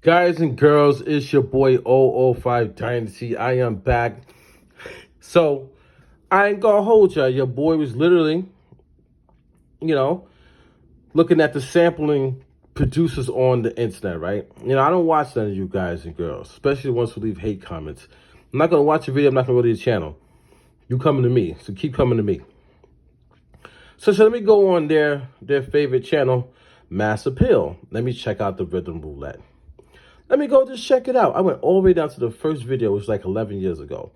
Guys and girls, it's your boy 005 Dynasty. I am back. So, I ain't gonna hold ya. Your boy was literally, you know, looking at the sampling producers on the internet, right? I don't watch none of you guys and girls, especially the ones who leave hate comments. I'm not gonna watch your video. I'm not gonna go to your channel. You coming to me, so keep coming to me. So let me go on their favorite channel, Mass Appeal. Let me check out the rhythm roulette. Let me go just check it out. I went all the way down to the first video, which was like 11 years ago.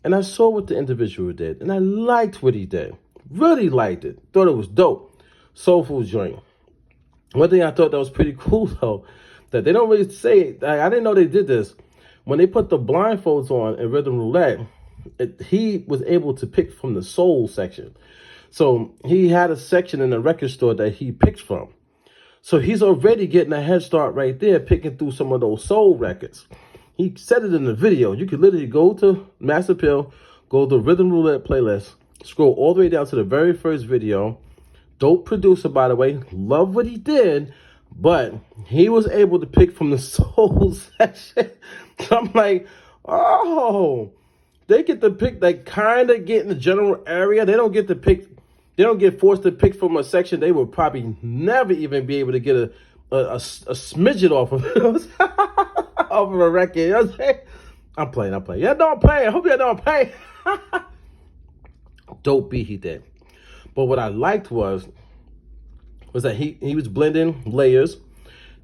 And I saw what the individual did. And I liked what he did. Really liked it. Thought it was dope. Soulful joint. One thing I thought that was pretty cool, though, that they don't really say, I didn't know they did this. When they put the blindfolds on in Rhythm Roulette, he was able to pick from the soul section. So he had a section in the record store that he picked from. So he's already getting a head start right there, picking through some of those soul records. He said it in the video. You could literally go to Mass Appeal, go to Rhythm Roulette playlist, scroll all the way down to the very first video. Dope producer, by the way. Love what he did, but he was able to pick from the soul section. So I'm like, oh, they get to pick, like, kind of get in the general area. They don't get to pick. They don't get forced to pick from a section they would probably never even be able to get a smidget off of off of a record. You know what I'm saying? I'm playing. Yeah, no, I'm playing. I hope you don't play. Dope beat he did. But what I liked was that he was blending layers.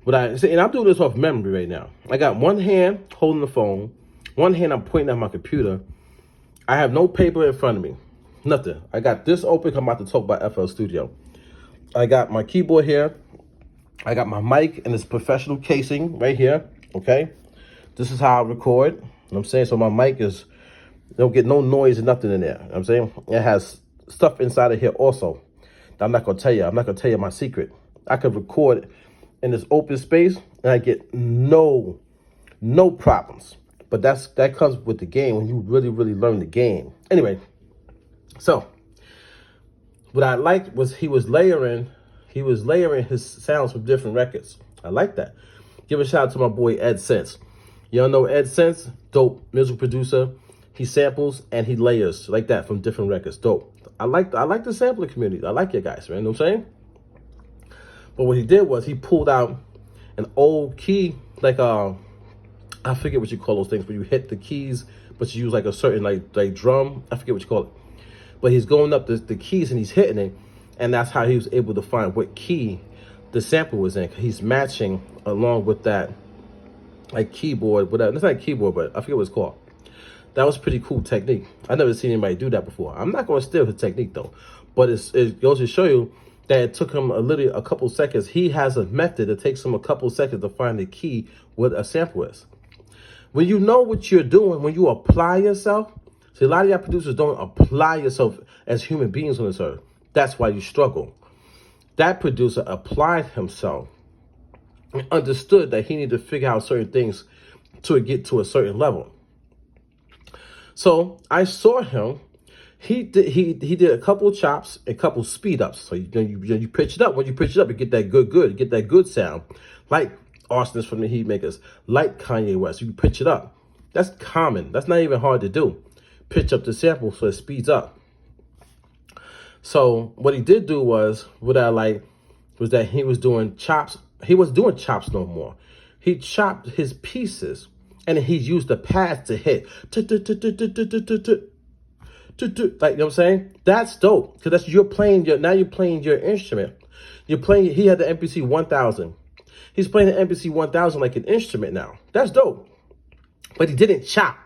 And I'm doing this off memory right now. I got one hand holding the phone, one hand I'm pointing at my computer. I have no paper in front of me. Nothing. I got this open. I'm about to talk about FL Studio. I got my keyboard here. I got my mic in this professional casing right here. Okay. This is how I record. You know what I'm saying? So my mic don't get no noise and nothing in there. You know what I'm saying? It has stuff inside of here also. I'm not going to tell you. I'm not going to tell you my secret. I could record in this open space and I get no problems. But that comes with the game when you really, really learn the game. Anyway. So, what I liked was he was layering his sounds from different records. I like that. Give a shout out to my boy Ed Sense. Y'all know Ed Sense, dope music producer. He samples and he layers like that from different records. Dope. I like the sampling community. I like you guys, man. You know what I'm saying? But what he did was he pulled out an old key, like I forget what you call those things, where you hit the keys, but you use like a certain like drum. I forget what you call it. But he's going up the keys and he's hitting it. And that's how he was able to find what key the sample was in. He's matching along with that, like, keyboard, whatever. It's not a keyboard, but I forget what it's called. That was pretty cool technique. I've never seen anybody do that before. I'm not going to steal his technique, though. But it goes to show you that it took him a couple seconds. He has a method that takes him a couple seconds to find the key what a sample is. When you know what you're doing, when you apply yourself, see, a lot of y'all producers don't apply yourself as human beings on this earth. That's why you struggle. That producer applied himself and understood that he needed to figure out certain things to get to a certain level. So I saw him. He did a couple chops, a couple speed ups. So you pitch it up. When you pitch it up, you get that good. You get that good sound, like arsonists from the Heat Makers, like Kanye West. You pitch it up. That's common. That's not even hard to do. Pitch up the sample so it speeds up. So what he did do was, what I like was that he was doing chops. He wasn't doing chops no more. He chopped his pieces and he used the pads to hit. Like, you know what I'm saying? That's dope. Because that's you're playing your instrument. He had the MPC 1000. He's playing the MPC 1000 like an instrument now. That's dope. But he didn't chop.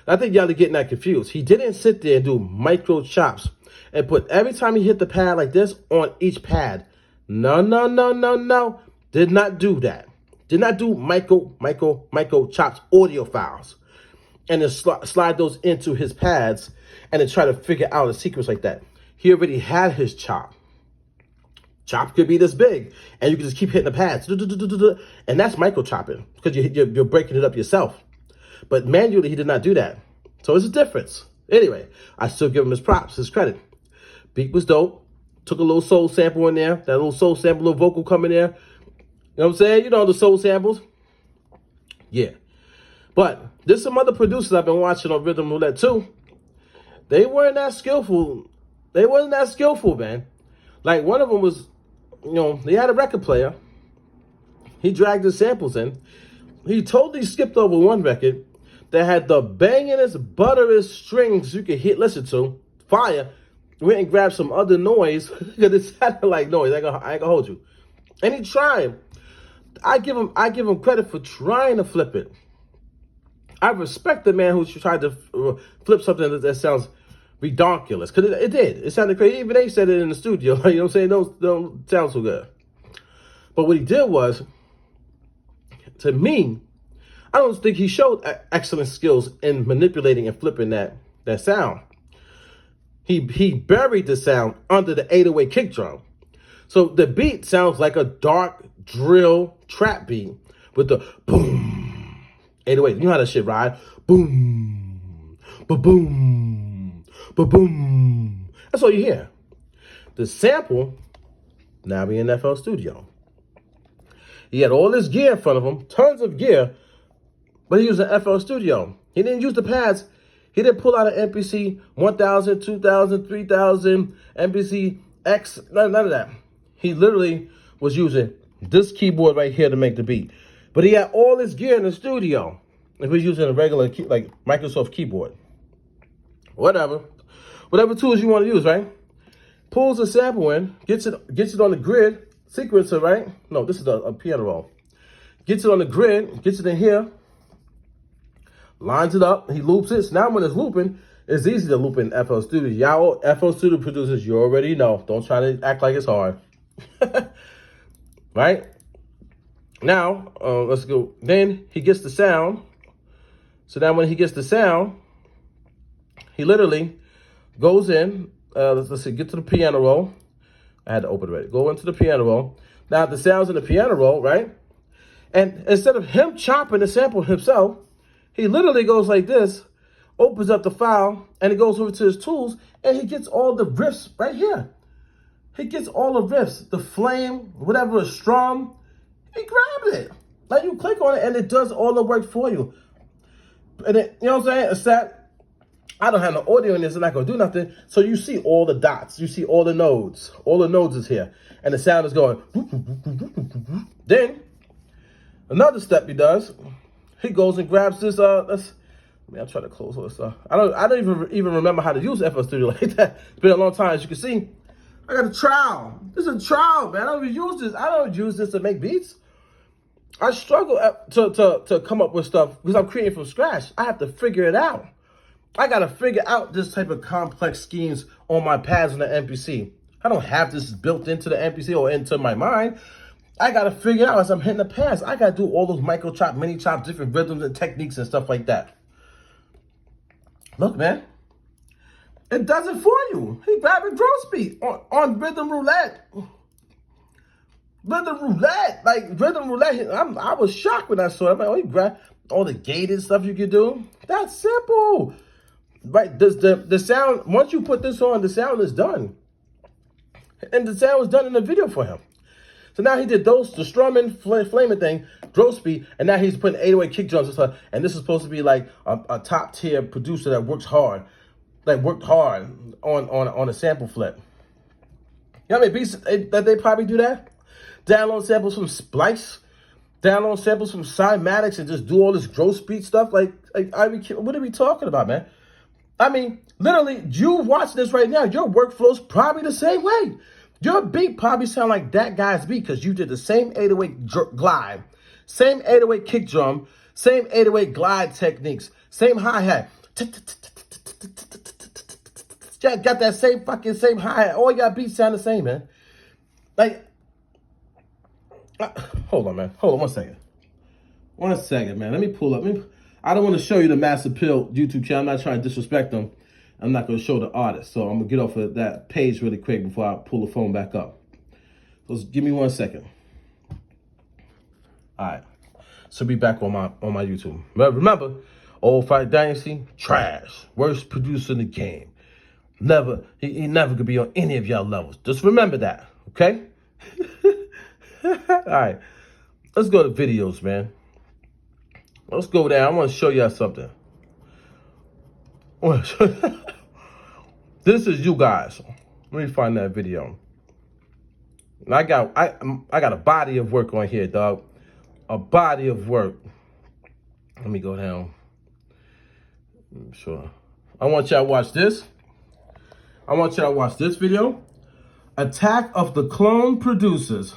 I think y'all are getting that confused. He didn't sit there and do micro chops and put every time he hit the pad like this on each pad. No. Did not do that. Did not do micro chops, audio files. And then slide those into his pads and then try to figure out a sequence like that. He already had his chop. Chop could be this big. And you can just keep hitting the pads. And that's micro chopping because you're breaking it up yourself. But manually, he did not do that. So it's a difference. Anyway, I still give him his props, his credit. Beat was dope. Took a little soul sample in there. That little soul sample, little vocal coming there. You know what I'm saying? You know the soul samples. Yeah. But there's some other producers I've been watching on Rhythm Roulette too. They weren't that skillful. They wasn't that skillful, man. Like one of them was, they had a record player. He dragged his samples in. He totally skipped over one record that had the bangingest, butterest strings you could listen to. Fire. Went and grabbed some other noise because it sounded like noise. I ain't gonna hold you. And he tried. I give him credit for trying to flip it. I respect the man who tried to flip something that sounds redonkulous, because it did. It sounded crazy. Even they said it in the studio. You know what I'm saying? Don't sound so good. But what he did was, to me, I don't think he showed excellent skills in manipulating and flipping that sound. He buried the sound under the 808 kick drum. So the beat sounds like a dark drill trap beat with the boom, 808. You know how that shit ride? Boom, ba-boom, ba-boom. That's all you hear. The sample, now we in FL Studio. He had all this gear in front of him, tons of gear, but he used an FL Studio. He didn't use the pads. He didn't pull out an MPC 1000, 2000, 3000, MPC X, none of that. He literally was using this keyboard right here to make the beat. But he had all this gear in the studio. If he was using a regular, like Microsoft keyboard. Whatever tools you want to use, right? Pulls the sample in, gets it on the grid, sequencer, right? No, this is a piano roll. Gets it on the grid, gets it in here, lines it up, he loops it. So now when it's looping, it's easy to loop in FL Studio. Y'all FL Studio producers, you already know. Don't try to act like it's hard. Right? Now, let's go. Then he gets the sound. So now when he gets the sound, he literally goes in. Let's see, get to the piano roll. I had to open it already. Go into the piano roll. Now the sound's in the piano roll, right? And instead of him chopping the sample himself, he literally goes like this, opens up the file, and he goes over to his tools, and he gets all the riffs right here. He gets all the riffs, the flame, whatever is strum. He grabs it. Like you click on it, and it does all the work for you. And it, you know what I'm saying? It's that I don't have no audio in this, and I'm not gonna do nothing. So you see all the dots, you see all the nodes. All the nodes is here, and the sound is going. Then another step he does, he goes and grabs this. I'm trying to close all this stuff. I don't even remember how to use FL Studio like that. It's been a long time, as you can see. I got a trowel. This is a trowel, man. I don't even use this. I don't use this to make beats. I struggle to come up with stuff because I'm creating from scratch. I have to figure it out. I got to figure out this type of complex schemes on my pads on the MPC. I don't have this built into the MPC or into my mind. I got to figure it out as I'm hitting the pads. I got to do all those micro chop, mini chop, different rhythms and techniques and stuff like that. Look, man. It does it for you. He grabbed a drum speed on Rhythm Roulette. Rhythm Roulette. Like, Rhythm Roulette, I was shocked when I saw it. I'm like, oh, you grab all the gated stuff you can do? That's simple. Right, the sound, once you put this on, the sound is done. And the sound was done in the video for him. So now he did the strumming, flaming thing, drum speed, and now he's putting 808 kick drums and stuff. And this is supposed to be like a top tier producer that works hard. Like worked hard on a sample flip. You know how many beats that they probably do that? Download samples from Splice, download samples from Cymatics, and just do all this growth speed stuff. Like what are we talking about, man? I mean, literally, you watch this right now, your workflow's probably the same way. Your beat probably sound like that guy's beat because you did the same 808 glide, same 808 kick drum, same 808 glide techniques, same hi-hat. Got that same hi-hat. All y'all beats sound the same, man. Like, hold on, man. Hold on 1 second. 1 second, man. Let me pull up. I don't want to show you the Master Pill YouTube channel. I'm not trying to disrespect them. I'm not going to show the artist. So I'm going to get off of that page really quick before I pull the phone back up. So give me 1 second. All right. So be back on my YouTube. Remember, Old Fight Dynasty, trash. Worst producer in the game. Never, he never could be on any of y'all levels. Just remember that, okay? All right. Let's go to videos, man. Let's go down. I want to show y'all something. This is you guys. Let me find that video. And I got a body of work on here, dog. A body of work. Let me go down. Sure. I want y'all to watch this. I want y'all to watch this video. Attack of the Clone Producers.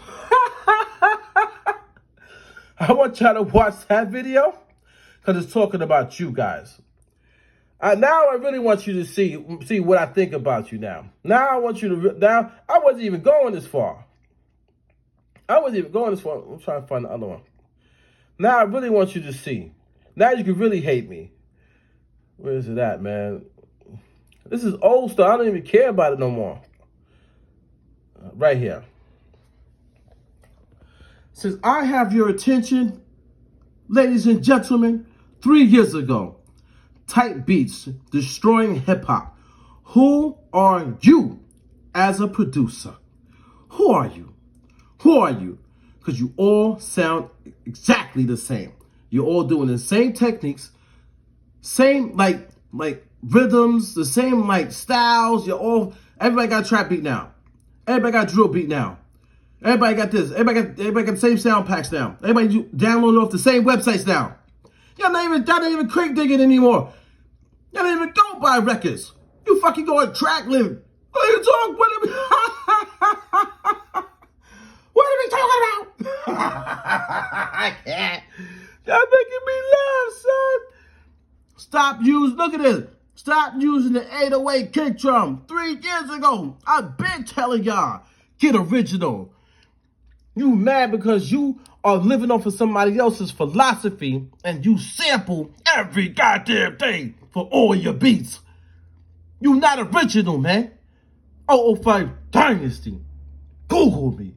I want y'all to watch that video because it's talking about you guys. Now I really want you to see what I think about you now. Now I want you to, now I wasn't even going this far. I'm trying to find the other one. Now I really want you to see. Now you can really hate me. Where is it at, man? This is old stuff. I don't even care about it no more. Right here. It says, I have your attention, ladies and gentlemen. 3 years ago, Type Beats, destroying hip-hop. Who are you as a producer? Who are you? Who are you? Because you all sound exactly the same. You're all doing the same techniques, same like rhythms, the same like styles. Everybody got a trap beat now. Everybody got a drill beat now. Everybody got this. Everybody got the same sound packs now. Everybody downloading off the same websites now. Y'all not even crate digging anymore. Y'all don't even go buy records. You fucking go on track living. What are you talking? What are we talking about? I can't. Y'all making me laugh, son. Look at this. Stop using the 808 kick drum. 3 years ago, I've been telling y'all, get original. You mad because you are living off of somebody else's philosophy and you sample every goddamn thing for all your beats. You not original, man. 005 Dynasty. Google me.